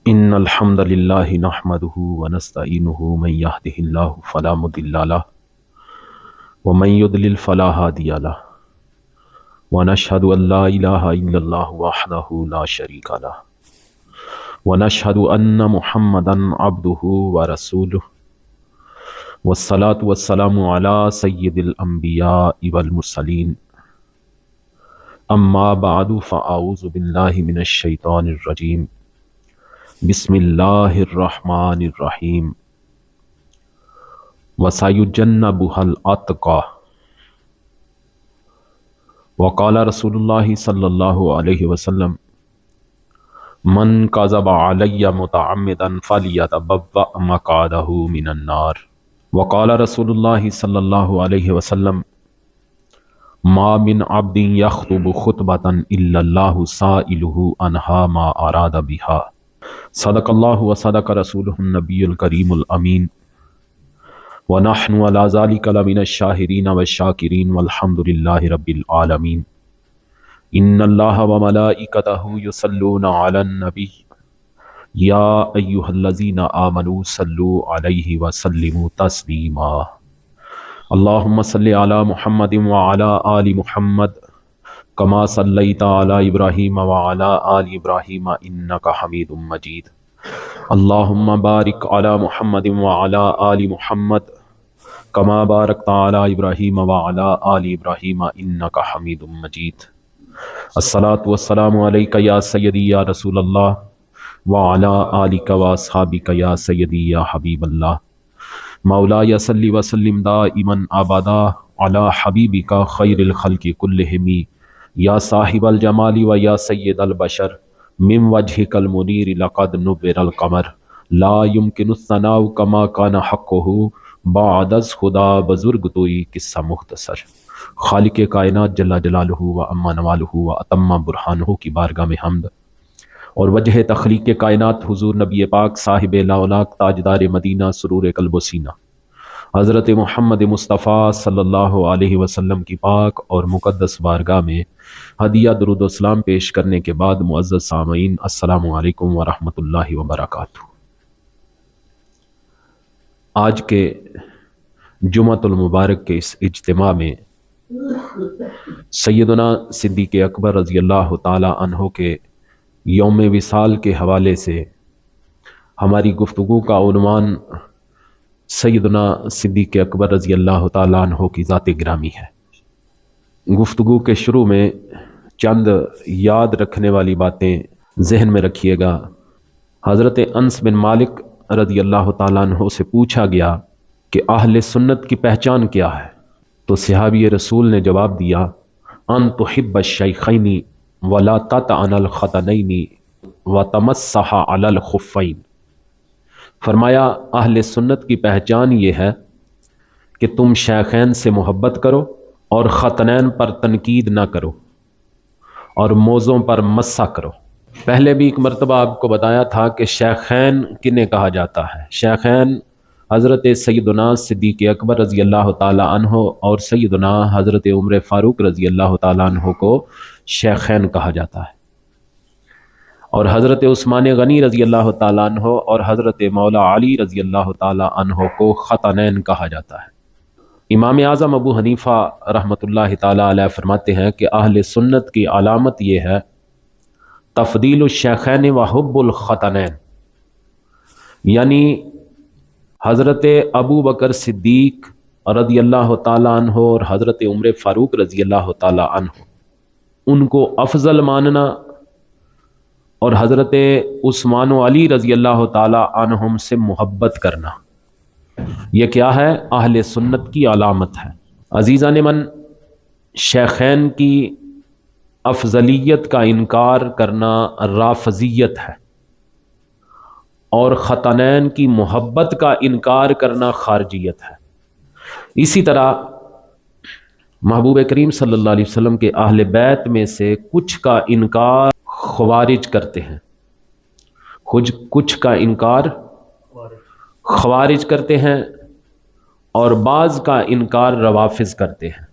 ان الحمد للہ نحمده ونستعینه من يهده الله فلا مضل له ومن يضلل فلا هادي له ونشهد ان لا اله الا الله وحده لا شريك له ونشهد ان محمدا عبده ورسوله والصلاة والسلام على سید الانبیاء والمرسلین اما بعد فاعوذ باللہ من الشیطان الرجیم بسم اللہ الرحمن الرحیم وَسَيُجَنَّبُهَا الْأَتْقَى وقال رسول اللہ صلی اللہ علیہ وسلم من کذب علی متعمدا فلیتبوأ مقعدہ من النار وقال رسول اللہ صلی اللہ علیہ وسلم ما من عبد یخطب خطبة الا اللہ سائلہ عنہا ما اراد بها صدق اللہ وصدق رسولہ النبی الکریم الامین ونحن علی ذلک لمن الشاہدین والشاکرین والحمد للہ رب العالمین ان اللہ وملائکتہ یصلون علی النبی یا ایہا الذین آمنوا صلوا علیہ وسلموا تسلیما اللہم صلی علی محمد وعلی آل محمد کما صلیت علی ابراہیم وعلی آل ابراہیم انک حمید مجید اللہم بارک علی محمد وعلی آل محمد کما بارکت علی ابراہیم وعلی آل ابراہیم انک حمید مجید الصلاۃ والسلام علیک یا سیدی یا رسول اللہ وعلی آلک واصحابک یا سیدی یا حبیب اللہ مولایا صلی وسلم دائما ابدا علی حبیبک خیر الخلق کلہم یا صاحب الجمال و یا سید البشر من وجهک المنیر لقد نور القمر لا يمکن الثناء کما کان حقہ بعد از خدا بزرگ توئی قصہ مختصر خالق کائنات جل جلالہ و اما نوالہ و اتم برہانہ کی بارگاہ میں حمد اور وجہ تخلیق کائنات حضور نبی پاک صاحب لاولاک تاجدار مدینہ سرور قلب و سینہ حضرت محمد مصطفیٰ صلی اللہ علیہ وسلم کی پاک اور مقدس بارگاہ میں ہدیہ درود و سلام پیش کرنے کے بعد معزز سامعین السلام علیکم ورحمۃ اللہ وبرکاتہ۔ آج کے جمعۃ المبارک کے اس اجتماع میں سیدنا صدیق اکبر رضی اللہ تعالی عنہ کے یوم وصال کے حوالے سے ہماری گفتگو کا عنوان سیدنا صدیق اکبر رضی اللہ تعالیٰ عنہ کی ذات گرامی ہے۔ گفتگو کے شروع میں چند یاد رکھنے والی باتیں ذہن میں رکھیے گا۔ حضرت انس بن مالک رضی اللہ تعالیٰ عنہ سے پوچھا گیا کہ اہل سنت کی پہچان کیا ہے؟ تو صحابی رسول نے جواب دیا ان تحب الشیخین ولا تطعن الختنین وتمسح علی الخفین۔ فرمایا اہل سنت کی پہچان یہ ہے کہ تم شیخین سے محبت کرو اور ختنین پر تنقید نہ کرو اور موزوں پر مسح کرو۔ پہلے بھی ایک مرتبہ آپ کو بتایا تھا کہ شیخین کنہیں کہا جاتا ہے۔ شیخین حضرت سیدنا صدیق اکبر رضی اللہ تعالی عنہ اور سیدنا حضرت عمر فاروق رضی اللہ تعالی عنہ کو شیخین کہا جاتا ہے، اور حضرت عثمان غنی رضی اللہ تعالیٰ عنہ اور حضرت مولا علی رضی اللہ تعالیٰ عنہ کو ختنین کہا جاتا ہے۔ امام اعظم ابو حنیفہ رحمۃ اللہ تعالیٰ علیہ فرماتے ہیں کہ اہل سنت کی علامت یہ ہے تفضیل الشیخین و حب الختنین، یعنی حضرت ابو بکر صدیق رضی اللہ تعالیٰ عنہ اور حضرت عمر فاروق رضی اللہ تعالیٰ عنہ ان کو افضل ماننا اور حضرت عثمان و علی رضی اللہ تعالی عنہم سے محبت کرنا، یہ کیا ہے؟ اہل سنت کی علامت ہے۔ عزیزان من، شیخین کی افضلیت کا انکار کرنا رافضیت ہے، اور ختنین کی محبت کا انکار کرنا خارجیت ہے۔ اسی طرح محبوب کریم صلی اللہ علیہ وسلم کے اہل بیت میں سے کچھ کا انکار خوارج کرتے ہیں، کچھ کا انکار خوارج کرتے ہیں، اور بعض کا انکار روافض کرتے ہیں۔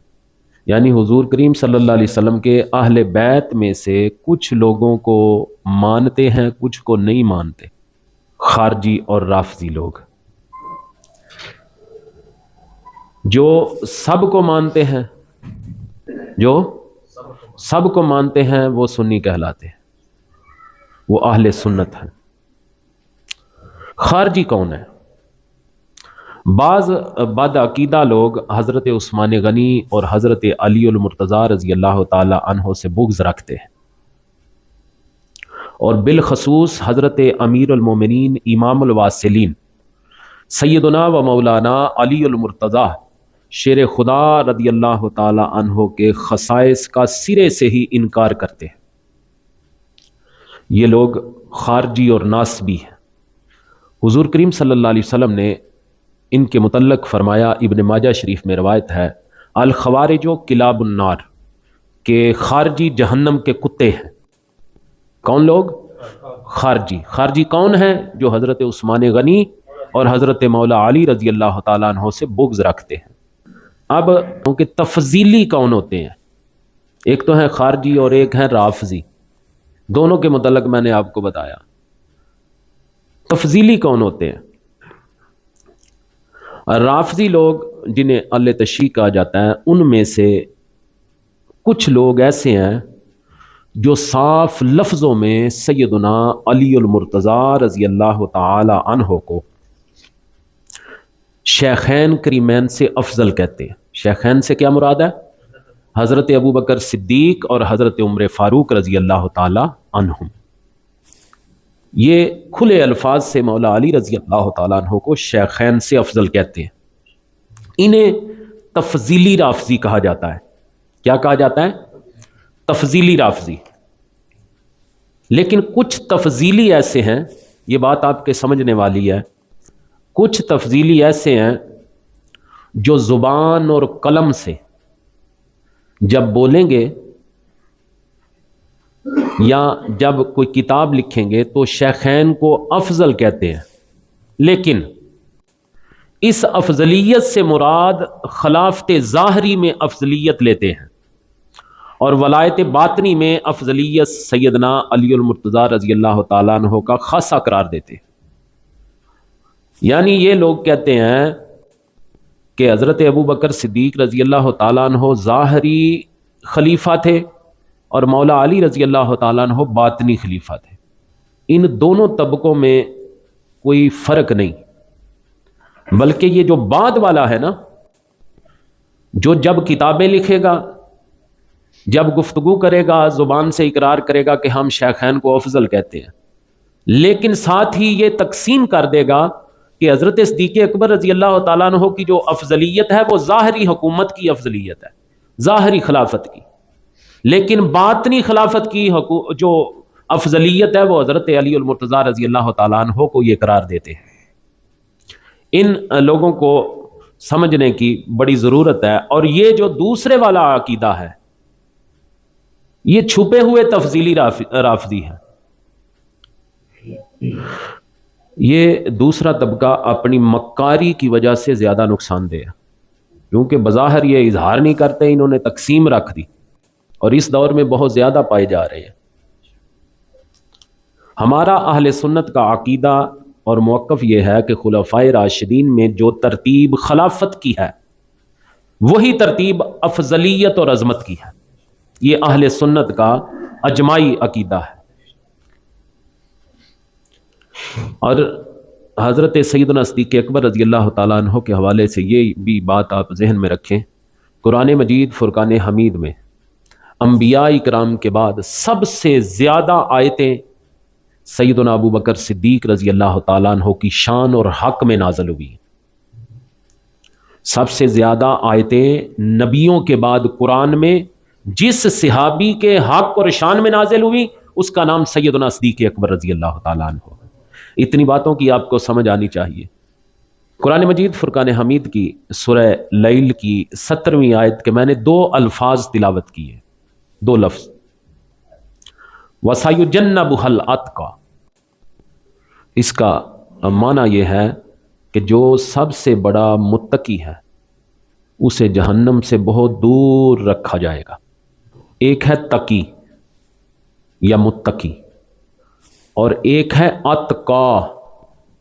یعنی حضور کریم صلی اللہ علیہ وسلم کے اہل بیت میں سے کچھ لوگوں کو مانتے ہیں، کچھ کو نہیں مانتے۔ خارجی اور رافضی لوگ جو سب کو مانتے ہیں، جو سب کو مانتے ہیں وہ سنی کہلاتے ہیں، وہ اہل سنت ہیں۔ خارجی کون ہے؟ بعض بد عقیدہ لوگ حضرت عثمان غنی اور حضرت علی المرتضیٰ رضی اللہ تعالی عنہ سے بغض رکھتے ہیں، اور بالخصوص حضرت امیر المومنین امام الواصلین سیدنا و مولانا علی المرتضیٰ شیر خدا رضی اللہ تعالی عنہ کے خصائص کا سرے سے ہی انکار کرتے ہیں۔ یہ لوگ خارجی اور ناسبی ہیں۔ حضور کریم صلی اللہ علیہ وسلم نے ان کے متعلق فرمایا، ابن ماجہ شریف میں روایت ہے، الخوارج و کلاب النار، کہ خارجی جہنم کے کتے ہیں۔ کون لوگ؟ خارجی۔ خارجی کون ہیں؟ جو حضرت عثمان غنی اور حضرت مولا علی رضی اللہ تعالیٰ عنہ سے بغض رکھتے ہیں۔ اب کیونکہ تفضیلی کون ہوتے ہیں؟ ایک تو ہے خارجی اور ایک ہے رافضی، دونوں کے متعلق میں نے آپ کو بتایا۔ تفضیلی کون ہوتے ہیں؟ رافضی لوگ جنہیں اہل تشیع کہا جاتا ہے، ان میں سے کچھ لوگ ایسے ہیں جو صاف لفظوں میں سیدنا علی المرتضیٰ رضی اللہ تعالی عنہ کو شیخین کریمین سے افضل کہتے ہیں۔ شیخین سے کیا مراد ہے؟ حضرت ابو بکر صدیق اور حضرت عمر فاروق رضی اللہ تعالی عنہم۔ یہ کھلے الفاظ سے مولا علی رضی اللہ تعالیٰ عنہ کو شیخین سے افضل کہتے ہیں۔ انہیں تفضیلی رافضی کہا جاتا ہے۔ کیا کہا جاتا ہے؟ تفضیلی رافضی۔ لیکن کچھ تفضیلی ایسے ہیں، یہ بات آپ کے سمجھنے والی ہے، کچھ تفضیلی ایسے ہیں جو زبان اور قلم سے جب بولیں گے یا جب کوئی کتاب لکھیں گے تو شیخین کو افضل کہتے ہیں، لیکن اس افضلیت سے مراد خلافت ظاہری میں افضلیت لیتے ہیں، اور ولایت باطنی میں افضلیت سیدنا علی المرتضیٰ رضی اللہ تعالیٰ عنہ کا خاصہ قرار دیتے ہیں۔ یعنی یہ لوگ کہتے ہیں کہ حضرت ابو بکر صدیق رضی اللہ تعالیٰ عنہ ظاہری خلیفہ تھے اور مولا علی رضی اللہ تعالیٰ عنہ باطنی خلیفہ تھے۔ ان دونوں طبقوں میں کوئی فرق نہیں، بلکہ یہ جو بعد والا ہے نا، جو جب کتابیں لکھے گا، جب گفتگو کرے گا، زبان سے اقرار کرے گا کہ ہم شیخین کو افضل کہتے ہیں، لیکن ساتھ ہی یہ تقسیم کر دے گا کہ حضرت صدیق اکبر رضی اللہ تعالیٰ عنہ کی جو افضلیت ہے وہ ظاہری حکومت کی افضلیت ہے، ظاہری خلافت کی، لیکن باطنی خلافت کی جو افضلیت ہے وہ حضرت علی المرتضیٰ رضی اللہ تعالیٰ عنہ کو یہ قرار دیتے ہیں۔ ان لوگوں کو سمجھنے کی بڑی ضرورت ہے، اور یہ جو دوسرے والا عقیدہ ہے یہ چھپے ہوئے تفضیلی رافضی ہے۔ یہ دوسرا طبقہ اپنی مکاری کی وجہ سے زیادہ نقصان دہ ہے، کیونکہ بظاہر یہ اظہار نہیں کرتے، انہوں نے تقسیم رکھ دی، اور اس دور میں بہت زیادہ پائے جا رہے ہیں۔ ہمارا اہل سنت کا عقیدہ اور موقف یہ ہے کہ خلفائے راشدین میں جو ترتیب خلافت کی ہے وہی ترتیب افضلیت اور عظمت کی ہے۔ یہ اہل سنت کا اجماعی عقیدہ ہے۔ اور حضرت سیدنا صدیق اکبر رضی اللہ تعالیٰ عنہ کے حوالے سے یہ بھی بات آپ ذہن میں رکھیں، قرآن مجید فرقان حمید میں انبیاء کرام کے بعد سب سے زیادہ آیتیں سیدنا ابو بکر صدیق رضی اللہ تعالیٰ عنہ کی شان اور حق میں نازل ہوئی۔ سب سے زیادہ آیتیں نبیوں کے بعد قرآن میں جس صحابی کے حق اور شان میں نازل ہوئی اس کا نام سیدنا صدیق اکبر رضی اللہ تعالیٰ عنہ۔ اتنی باتوں کی آپ کو سمجھ آنی چاہیے۔ قرآن مجید فرقان حمید کی سورہ لیل کی 17ویں آیت کے میں نے 2 الفاظ تلاوت کیے، 2 لفظ، وَسَيُجَنَّبُهَا الْأَتْقَى۔ اس کا معنی یہ ہے کہ جو سب سے بڑا متقی ہے اسے جہنم سے بہت دور رکھا جائے گا۔ ایک ہے تقی یا متقی، اور ایک ہے اتقا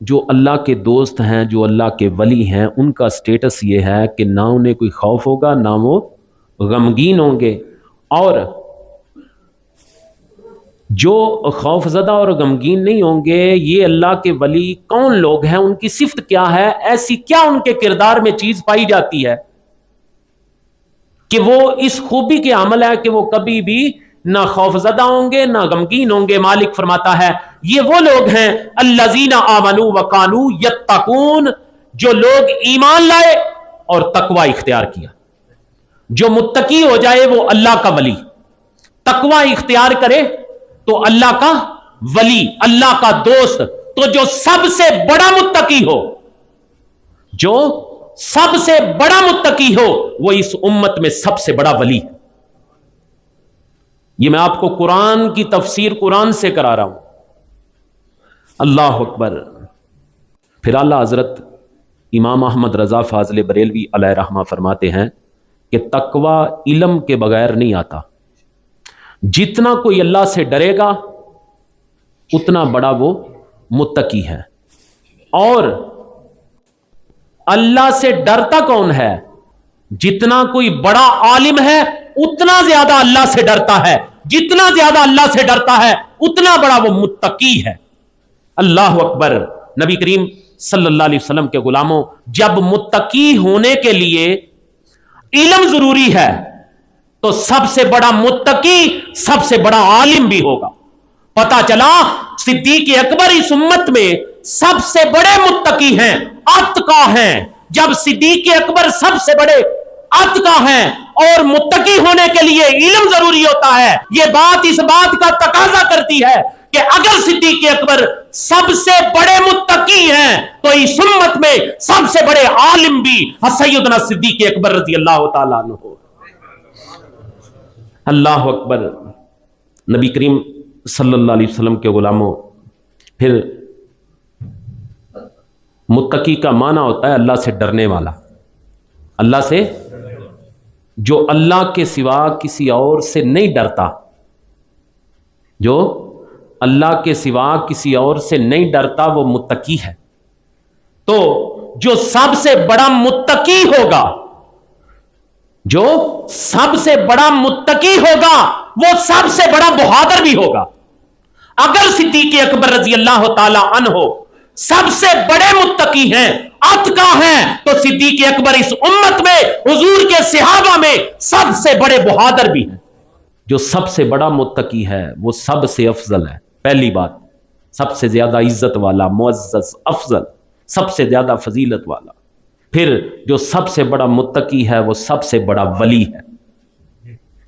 جو اللہ کے دوست ہیں, جو اللہ کے ولی ہیں, ان کا سٹیٹس یہ ہے کہ نہ انہیں کوئی خوف ہوگا, نہ وہ غمگین ہوں گے. اور جو خوف زدہ اور غمگین نہیں ہوں گے, یہ اللہ کے ولی کون لوگ ہیں, ان کی صفت کیا ہے, ایسی کیا ان کے کردار میں چیز پائی جاتی ہے کہ وہ اس خوبی کے عمل ہے کہ وہ کبھی بھی نہ خوف زدہ ہوں گے نہ غمگین ہوں گے. مالک فرماتا ہے یہ وہ لوگ ہیں الذین آمنوا وکانوا یتقون, جو لوگ ایمان لائے اور تقوی اختیار کیا. جو متقی ہو جائے وہ اللہ کا ولی, تقوی اختیار کرے تو اللہ کا ولی, اللہ کا دوست. تو جو سب سے بڑا متقی ہو, جو سب سے بڑا متقی ہو, وہ اس امت میں سب سے بڑا ولی. یہ میں آپ کو قرآن کی تفسیر قرآن سے کرا رہا ہوں. اللہ اکبر. پھر اعلیٰ حضرت امام احمد رضا فاضل بریلوی علیہ رحمہ فرماتے ہیں کہ تقوی علم کے بغیر نہیں آتا. جتنا کوئی اللہ سے ڈرے گا اتنا بڑا وہ متقی ہے. اور اللہ سے ڈرتا کون ہے؟ جتنا کوئی بڑا عالم ہے اتنا زیادہ اللہ سے ڈرتا ہے, جتنا زیادہ اللہ سے ڈرتا ہے اتنا بڑا وہ متقی ہے. اللہ اکبر. نبی کریم صلی اللہ علیہ وسلم کے غلاموں, جب متقی ہونے کے لیے علم ضروری ہے تو سب سے بڑا متقی سب سے بڑا عالم بھی ہوگا. پتا چلا صدیق اکبر اس امت میں سب سے بڑے متقی ہیں, اتقا ہیں. جب صدیق اکبر سب سے بڑے اتقا ہیں اور متقی ہونے کے لیے علم ضروری ہوتا ہے, یہ بات اس بات کا تقاضا کرتی ہے کہ اگر صدیق اکبر سب سے بڑے متقی ہیں تو اس امت میں سب سے بڑے عالم بھی سیدنا صدیق اکبر رضی اللہ تعالیٰ عنہ. اللہ اکبر. نبی کریم صلی اللہ علیہ وسلم کے غلاموں, پھر متقی کا معنی ہوتا ہے اللہ سے ڈرنے والا. اللہ سے, جو اللہ کے سوا کسی اور سے نہیں ڈرتا, جو اللہ کے سوا کسی اور سے نہیں ڈرتا وہ متقی ہے. تو جو سب سے بڑا متقی ہوگا, جو سب سے بڑا متقی ہوگا وہ سب سے بڑا بہادر بھی ہوگا. اگر صدیق اکبر رضی اللہ تعالی عنہ سب سے بڑے متقی ہیں, اتقا ہیں, تو صدیق اکبر اس امت میں حضور کے صحابہ میں سب سے بڑے بہادر بھی ہیں. جو سب سے بڑا متقی ہے وہ سب سے افضل ہے. پہلی بات, سب سے زیادہ عزت والا, معزز, افضل, سب سے زیادہ فضیلت والا. پھر جو سب سے بڑا متقی ہے وہ سب سے بڑا ولی ہے.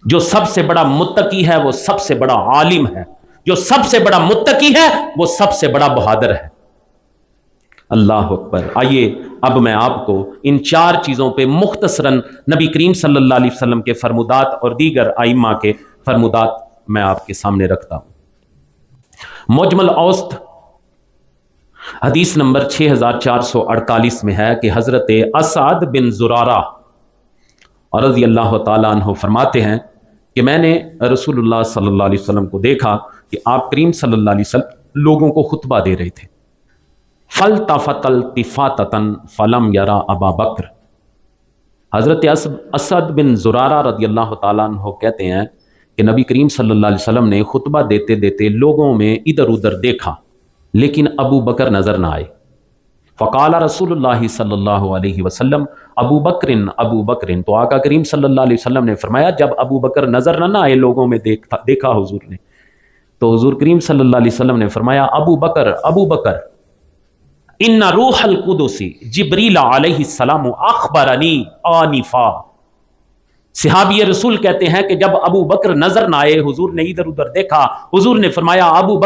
جو سب سے بڑا متقی ہے وہ سب سے بڑا عالم ہے. جو سب سے بڑا متقی ہے وہ سب سے بڑا بہادر ہے. اللہ اکبر. آئیے اب میں آپ کو ان چار چیزوں پہ مختصراً نبی کریم صلی اللہ علیہ وسلم کے فرمودات اور دیگر ائمہ کے فرمودات میں آپ کے سامنے رکھتا ہوں. مجمل اوسط حدیث نمبر 6448 میں ہے کہ حضرت اسعد بن زرارہ رضی اللہ تعالیٰ عنہ فرماتے ہیں کہ میں نے رسول اللہ صلی اللہ علیہ وسلم کو دیکھا کہ آپ کریم صلی اللہ علیہ وسلم لوگوں کو خطبہ دے رہے تھے. فَالْتَفَتَ الْتِفَاتَةً فَلَمْ يَرَى أَبَا بَكْرَ. حضرت اسعد بن زرارہ رضی اللہ تعالیٰ عنہ کہتے ہیں کہ نبی کریم صلی اللہ علیہ وسلم نے خطبہ دیتے دیتے لوگوں میں ادھر ادھر دیکھا لیکن ابو بکر نظر نہ آئے. فقال رسول اللہ صلی اللہ علیہ وسلم ابو بکر. تو آقا کریم صلی اللہ علیہ وسلم نے فرمایا جب ابو بکر نظر نہ آئے لوگوں میں دیکھا حضور نے, تو حضور کریم صلی اللہ علیہ وسلم نے فرمایا ابو بکر ان روح القدس جبریل علیہ السلام اخبرنی آنفا. صحابی رسول کہتے ہیں کہ جب ابو بکر نظر نہ آئے, حضور نے ادھر ادھر دیکھا, حضور نے فرمایا ابو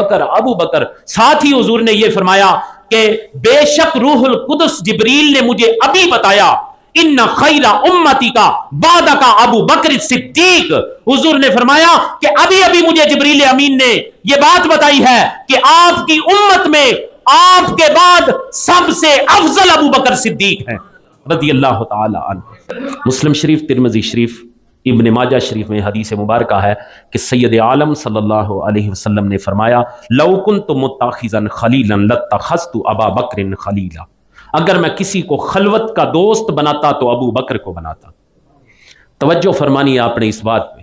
بکر. ساتھ ہی حضور نے یہ فرمایا کہ بے شک روح القدس جبریل نے مجھے ابھی بتایا ان خیر امتی کا بعد کا ابو بکر صدیق. حضور نے فرمایا کہ ابھی ابھی مجھے جبریل امین نے یہ بات بتائی ہے کہ آپ کی امت میں آپ کے بعد سب سے افضل ابو بکر صدیق ہیں رضی اللہ تعالی عنہ. مسلم شریف, ترمذی شریف ابن ماجہ شریف میں حدیث مبارکہ ہے کہ سید عالم صلی اللہ علیہ وسلم نے فرمایا لو کنت متخذا خلیلا لاتخذت ابا بکر خلیلا، اگر میں کسی کو خلوت کا دوست بناتا تو ابو بکر کو بناتا۔ توجہ فرمانی ہے آپ نے اس بات پہ،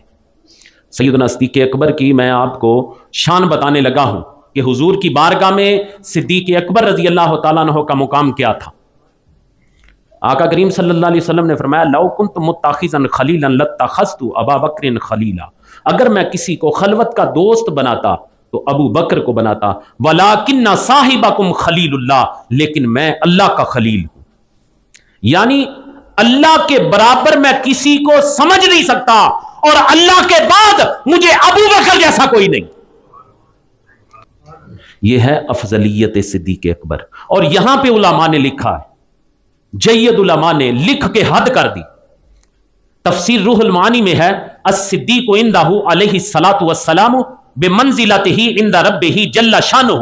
سیدنا صدیق اکبر کی میں آپ کو شان بتانے لگا ہوں کہ حضور کی بارگاہ میں صدیق اکبر رضی اللہ تعالیٰ عنہ کا مقام کیا تھا۔ آقا کریم صلی اللہ علیہ وسلم نے فرمایا لو کنت متخذا خلیلا لاتخذت ابا بکر خلیلا، اگر میں کسی کو خلوت کا دوست بناتا تو ابو بکر کو بناتا، ولیکن صاحبکم خلیل اللہ، لیکن میں اللہ کا خلیل ہوں، یعنی اللہ کے برابر میں کسی کو سمجھ نہیں سکتا، اور اللہ کے بعد مجھے ابو بکر جیسا کوئی نہیں۔ یہ ہے افضلیت صدیق اکبر، اور یہاں پہ علماء نے لکھا ہے، جید علماء نے لکھ کے حد کر دی۔ تفسیر روح المعانی میں ہے الصدیق عندہ علیہ الصلاۃ والسلام بمنزلتہ عند ربہ جل شانہ،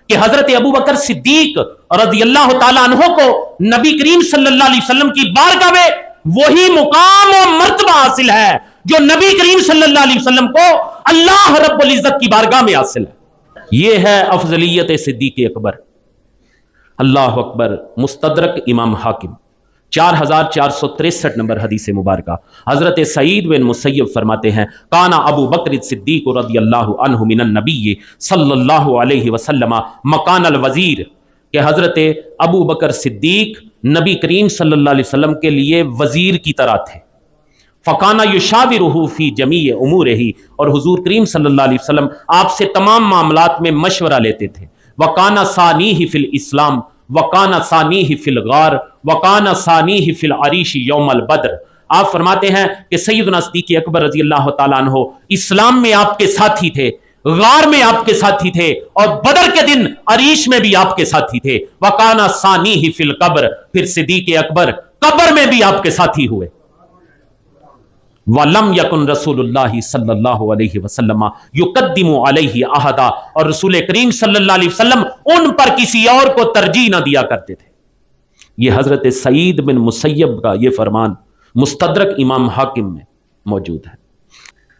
کہ حضرت ابو بکر صدیق رضی اللہ تعالیٰ عنہ کو نبی کریم صلی اللہ علیہ وسلم کی بارگاہ میں وہی مقام و مرتبہ حاصل ہے جو نبی کریم صلی اللہ علیہ وسلم کو اللہ رب العزت کی بارگاہ میں حاصل ہے۔ یہ ہے افضلیت صدیق اکبر۔ اللہ اکبر۔ مستدرک امام حاکم 4463 نمبر حدیث مبارکہ، حضرت سعید بن مسیب فرماتے ہیں کانا ابو بکر صدیق رضی اللہ عنہ من النبی صلی اللہ علیہ وسلم مکان الوزیر، کہ حضرت ابو بکر صدیق نبی کریم صلی اللہ علیہ وسلم کے لیے وزیر کی طرح تھے۔ فکانا یشاورہ فی جمیع امورہ، اور حضور کریم صلی اللہ علیہ وسلم آپ سے تمام معاملات میں مشورہ لیتے تھے۔ وکانا ثانیہ فی الاسلام وکانا ثانیہ فی الغار وکانا ثانیہ فی العریش یوم البدر، آپ فرماتے ہیں کہ سیدنا صدیق اکبر رضی اللہ تعالیٰ عنہ اسلام میں آپ کے ساتھی تھے، غار میں آپ کے ساتھی تھے، اور بدر کے دن عریش میں بھی آپ کے ساتھی تھے۔ وکانا ثانیہ فی القبر، پھر صدیق اکبر قبر میں بھی آپ کے ساتھی ہوئے۔ وَلَمْ يَكُنْ رسول اللہ صلی اللہ علیہ وسلم يُقَدِّمُ عَلَيْهِ أَحَدًا، اور رسول کریم صلی اللہ علیہ وسلم ان پر کسی اور کو ترجیح نہ دیا کرتے تھے۔ یہ حضرت سعید بن مسیب کا یہ فرمان مستدرک امام حاکم میں موجود ہے۔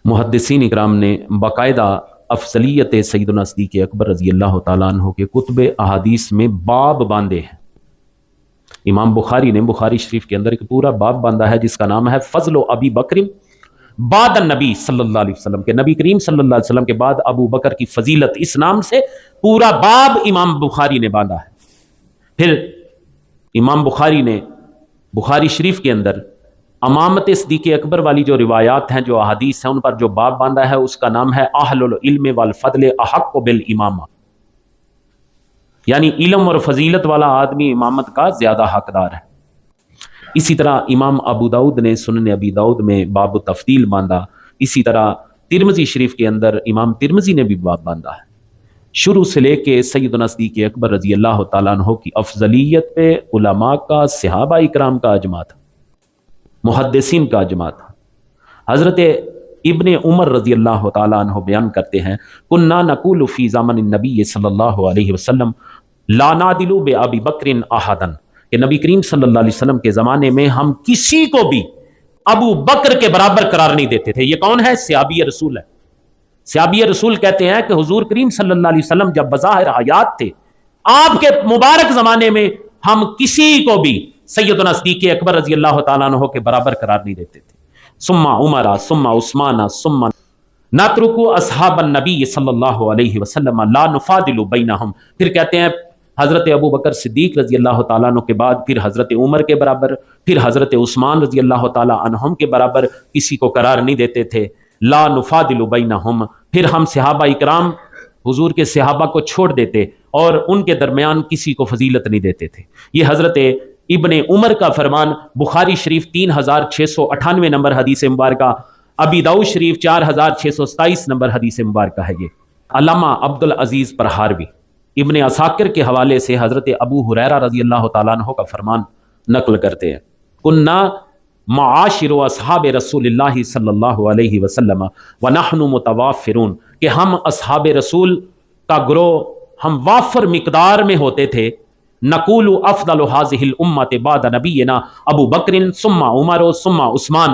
محدثین اکرام نے باقاعدہ افضلیت سیدنا صدیق اکبر رضی اللہ تعالیٰ عنہ کے کتب احادیث میں باب باندھے ہیں۔ امام بخاری نے بخاری شریف کے اندر ایک پورا باب باندھا ہے جس کا نام ہے فضل و ابی بکر بعد النبی صلی اللہ علیہ وسلم، کے نبی کریم صلی اللہ علیہ وسلم کے بعد ابو بکر کی فضیلت، اس نام سے پورا باب امام بخاری نے باندھا ہے۔ پھر امام بخاری نے بخاری شریف کے اندر امامت صدیق اکبر والی جو روایات ہیں، جو احادیث ہیں، ان پر جو باب باندھا ہے اس کا نام ہے اہل العلم والفضل احق بالامامہ، یعنی علم اور فضیلت والا آدمی امامت کا زیادہ حقدار ہے۔ اسی طرح امام ابو داؤد نے سنن ابی داؤد میں باب تفضیل باندھا، اسی طرح ترمذی شریف کے اندر امام ترمذی نے بھی باب باندھا ہے۔ شروع سے لے کے سیدنا صدیق اکبر رضی اللہ تعالیٰ عنہ کی افضلیت پہ علماء کا، صحابہ اکرام کا اجماع تھا، محدثین کا اجماع تھا۔ حضرت ابن عمر رضی اللہ تعالیٰ عنہ بیان کرتے ہیں کننا نقول فی زمن النبی صلی اللہ علیہ وسلم لا نعدل بابی بکر احدا، کہ نبی کریم صلی اللہ علیہ وسلم کے زمانے میں ہم کسی کو بھی ابو بکر کے برابر قرار نہیں دیتے تھے۔ یہ کون ہے؟ صحابی رسول ہے۔ صحابی رسول کہتے ہیں کہ حضور کریم صلی اللہ علیہ وسلم جب بظاہر حیات تھے، آپ کے مبارک زمانے میں ہم کسی کو بھی سیدنا صدیق اکبر رضی اللہ تعالیٰ عنہ کے برابر قرار نہیں دیتے تھے۔ ثم عمر ثم عثمان ثم نترک اصحاب النبی صلی اللہ علیہ وسلم لا نفاضل بینہم، پھر کہتے ہیں حضرت ابو بکر صدیق رضی اللہ تعالیٰ عنہ کے بعد پھر حضرت عمر کے برابر، پھر حضرت عثمان رضی اللہ تعالیٰ عنہم کے برابر کسی کو قرار نہیں دیتے تھے۔ لا نفاضل بینہم، پھر ہم صحابہ اکرام حضور کے صحابہ کو چھوڑ دیتے اور ان کے درمیان کسی کو فضیلت نہیں دیتے تھے۔ یہ حضرت ابن عمر کا فرمان بخاری شریف 3698 نمبر حدیث مبارکہ، ابی داؤد شریف 4627 نمبر حدیث مبارکہ ہے۔ یہ علامہ عبدالعزیز پرہاروی ابن عساکر کے حوالے سے حضرت ابو ہریرہ رضی اللہ تعالیٰ عنہ کا فرمان نقل کرتے ہیں کننا معاشر اصحاب رسول اللہ صلی اللہ علیہ وسلم ونحن متوافرون، کہ ہم اصحاب رسول کا گروہ ہم وافر مقدار میں ہوتے تھے۔ نقول افضل هذه الامه بعد نبینا ابو بکر ثم عمر ثم عثمان،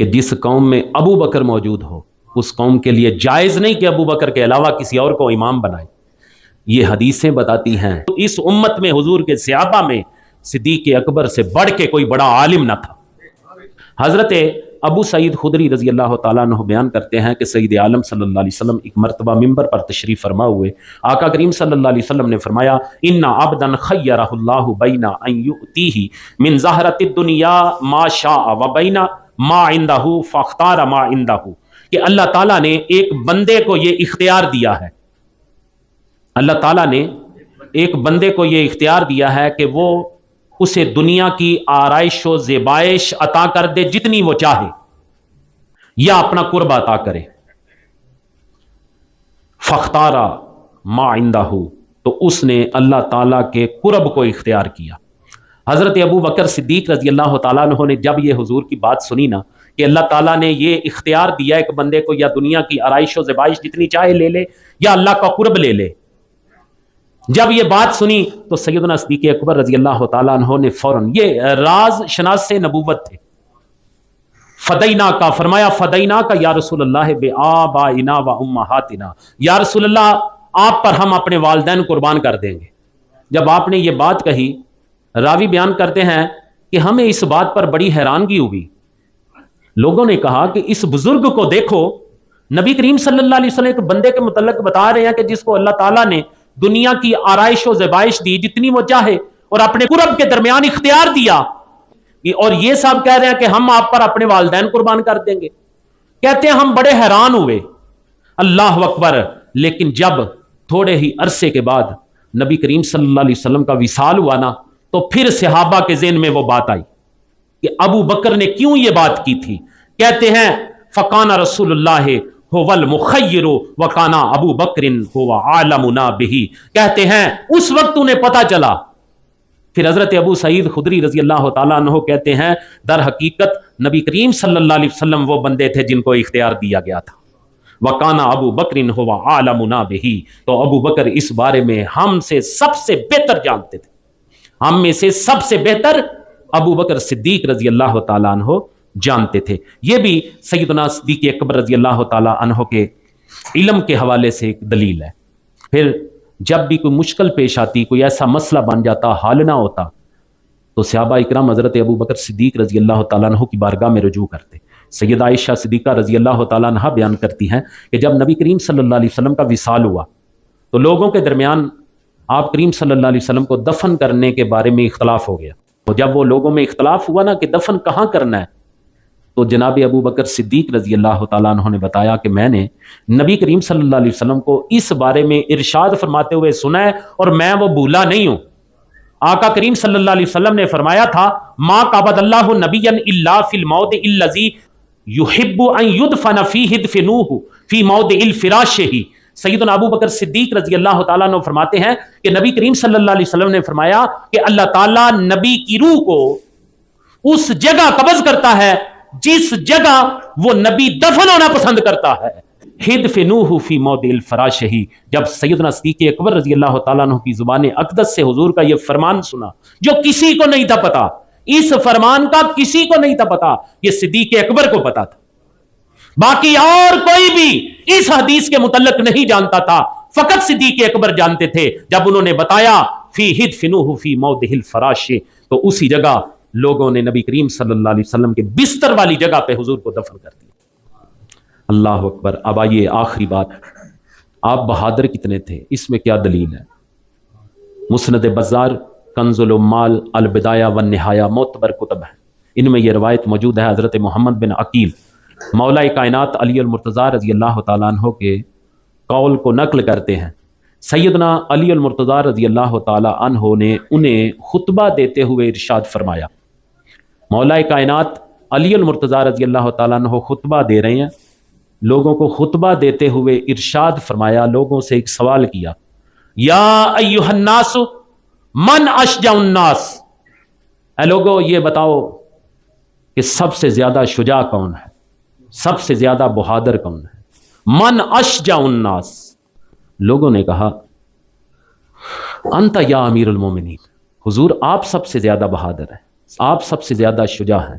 کہ جس قوم میں ابو بکر موجود ہو اس قوم کے لیے جائز نہیں کہ ابو بکر کے علاوہ کسی اور کو امام بنائے. یہ حدیثیں بتاتی ہیں اس امت میں حضور کے صحابہ میں صدیق اکبر سے بڑھ کے کوئی بڑا عالم نہ تھا. حضرت ابو سعید خدری رضی اللہ تعالیٰ عنہ بیان کرتے ہیں کہ سید عالم صلی اللہ علیہ وسلم ایک مرتبہ ممبر پر تشریف فرما ہوئے. آقا کریم صلی اللہ علیہ وسلم نے فرمایا ان عبدا خیرہ اللہ بین ان یؤتیہ من زہرۃ الدنیا ما شاء و بین ما عندہ فاختار ما عندہ، کہ اللہ تعالیٰ نے ایک بندے کو یہ اختیار دیا ہے، اللہ تعالیٰ نے ایک بندے کو یہ اختیار دیا ہے کہ وہ اسے دنیا کی آرائش و زیبائش عطا کر دے جتنی وہ چاہے، یا اپنا قرب عطا کرے. فختارا ما عندہ، تو اس نے اللہ تعالیٰ کے قرب کو اختیار کیا. حضرت ابو بکر صدیق رضی اللہ تعالیٰ عنہ نے جب یہ حضور کی بات سنی نا کہ اللہ تعالیٰ نے یہ اختیار دیا ایک بندے کو یا دنیا کی آرائش و زیبائش جتنی چاہے لے لے یا اللہ کا قرب لے لے، جب یہ بات سنی تو سیدنا صدیق اکبر رضی اللہ تعالیٰ عنہ نے فوراً، یہ راز شناس نبوت تھے، فدینا کا فرمایا، فدینا کا یا رسول اللہ بے آبائنا و امہاتنا، یا رسول اللہ آپ پر ہم اپنے والدین قربان کر دیں گے. جب آپ نے یہ بات کہی، راوی بیان کرتے ہیں کہ ہمیں اس بات پر بڑی حیرانگی ہوئی. لوگوں نے کہا کہ اس بزرگ کو دیکھو، نبی کریم صلی اللہ علیہ وسلم ایک بندے کے متعلق بتا رہے ہیں کہ جس کو اللہ تعالیٰ نے دنیا کی آرائش و زیبائش دی جتنی وہ چاہے اور اپنے قرب کے درمیان اختیار دیا، اور یہ صاحب کہہ رہے ہیں کہ ہم آپ پر اپنے والدین قربان کر دیں گے. کہتے ہیں ہم بڑے حیران ہوئے، اللہ اکبر. لیکن جب تھوڑے ہی عرصے کے بعد نبی کریم صلی اللہ علیہ وسلم کا وصال ہوا نا تو پھر صحابہ کے ذہن میں وہ بات آئی کہ ابو بکر نے کیوں یہ بات کی تھی. کہتے ہیں فقان رسول اللہ هو المخیر وکان ابو بکر هو عالمنا به، کہتے ہیں اس وقت انہیں پتا چلا. پھر حضرت ابو سعید خدری رضی اللہ تعالیٰ عنہ کہتے ہیں در حقیقت نبی کریم صلی اللہ علیہ وسلم وہ بندے تھے جن کو اختیار دیا گیا تھا. وکان ابو بکر هو عالمنا به، تو ابو بکر اس بارے میں ہم سے سب سے بہتر جانتے تھے. ہم میں سے سب سے بہتر ابو بکر صدیق رضی اللہ تعالیٰ عنہ جانتے تھے. یہ بھی سیدنا صدیق اکبر رضی اللہ تعالیٰ عنہ کے علم کے حوالے سے ایک دلیل ہے. پھر جب بھی کوئی مشکل پیش آتی، کوئی ایسا مسئلہ بن جاتا، حل نہ ہوتا، تو صحابہ اکرام حضرت ابو بکر صدیق رضی اللہ تعالیٰ عنہ کی بارگاہ میں رجوع کرتے. سیدہ عائشہ صدیقہ رضی اللہ تعالیٰ عنہ بیان کرتی ہیں کہ جب نبی کریم صلی اللہ علیہ وسلم کا وصال ہوا تو لوگوں کے درمیان آپ کریم صلی اللہ علیہ وسلم کو دفن کرنے کے بارے میں اختلاف ہو گیا. تو جب وہ لوگوں میں اختلاف ہوا نا کہ دفن کہاں کرنا ہے، تو جناب ابو بکر صدیق رضی اللہ تعالیٰ عنہ نے بتایا کہ میں نے نبی کریم صلی اللہ علیہ وسلم کو اس بارے میں ارشاد فرماتے ہوئے سنا ہے اور میں وہ بھولا نہیں ہوں. آقا کریم صلی اللہ علیہ وسلم نے فرمایا تھا ما قبض اللہ نبیا الا فی الموضع الذی یحب ان یدفن فیہ دفنوہ فی موضع الفراش ہی. سیدنا ابو بکر صدیق رضی اللہ تعالیٰ عنہ فرماتے ہیں کہ نبی کریم صلی اللہ علیہ وسلم نے فرمایا کہ اللہ تعالیٰ نبی کی روح کو اس جگہ قبض کرتا ہے جس جگہ وہ نبی دفن ہونا پسند کرتا ہے. ہدفنوہ فی موضع الفراش ہی. جب سیدنا صدیق اکبر رضی اللہ تعالیٰ عنہ کی زبان اقدس سے حضور کا یہ فرمان سنا جو کسی کو نہیں تھا پتا، اس فرمان کا کسی کو نہیں تھا پتا، یہ صدیق اکبر کو پتا تھا. باقی اور کوئی بھی اس حدیث کے متعلق نہیں جانتا تھا، فقط صدیق اکبر جانتے تھے. جب انہوں نے بتایا فی ہدفنوہ فی موضع الفراش، تو اسی جگہ لوگوں نے نبی کریم صلی اللہ علیہ وسلم کے بستر والی جگہ پہ حضور کو دفن کر دیا. اللہ اکبر. اب آئیے آخری بات، آپ بہادر کتنے تھے، اس میں کیا دلیل ہے؟ مسند بزار، کنز العمال، البدایہ والنہایہ معتبر کتب ہیں. ان میں یہ روایت موجود ہے حضرت محمد بن عقیل مولا کائنات علی المرتضیٰ رضی اللہ تعالیٰ عنہ کے قول کو نقل کرتے ہیں. سیدنا علی المرتضیٰ رضی اللہ تعالیٰ عنہ نے انہیں خطبہ دیتے ہوئے ارشاد فرمایا. مولا کائنات علی المرتضیٰ رضی اللہ تعالیٰ عنہ خطبہ دے رہے ہیں، لوگوں کو خطبہ دیتے ہوئے ارشاد فرمایا، لوگوں سے ایک سوال کیا، یا ایھا الناس من اشجع الناس، اے لوگو یہ بتاؤ کہ سب سے زیادہ شجاع کون ہے، سب سے زیادہ بہادر کون ہے؟ من اشجع الناس. لوگوں نے کہا انت یا امیر المومنین، حضور آپ سب سے زیادہ بہادر ہیں، آپ سب سے زیادہ شجاع ہیں.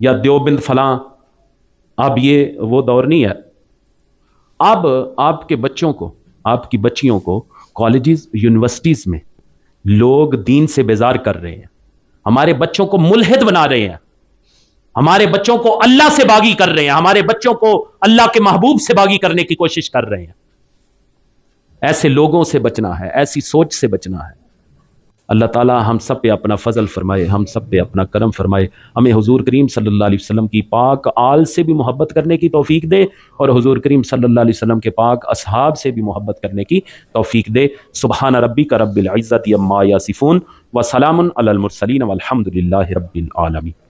یا دیوبند فلاں، اب یہ وہ دور نہیں ہے. اب آپ کے بچوں کو، آپ کی بچیوں کو کالجز یونیورسٹیز میں لوگ دین سے بیزار کر رہے ہیں، ہمارے بچوں کو ملحد بنا رہے ہیں، ہمارے بچوں کو اللہ سے باغی کر رہے ہیں، ہمارے بچوں کو اللہ کے محبوب سے باغی کرنے کی کوشش کر رہے ہیں. ایسے لوگوں سے بچنا ہے، ایسی سوچ سے بچنا ہے. اللہ تعالیٰ ہم سب پہ اپنا فضل فرمائے، ہم سب پہ اپنا کرم فرمائے، ہمیں حضور کریم صلی اللہ علیہ وسلم کی پاک آل سے بھی محبت کرنے کی توفیق دے، اور حضور کریم صلی اللہ علیہ وسلم کے پاک اصحاب سے بھی محبت کرنے کی توفیق دے. سبحان ربک رب العزت عما یصفون وسلام علی المرسلین والحمد للہ رب العالمین.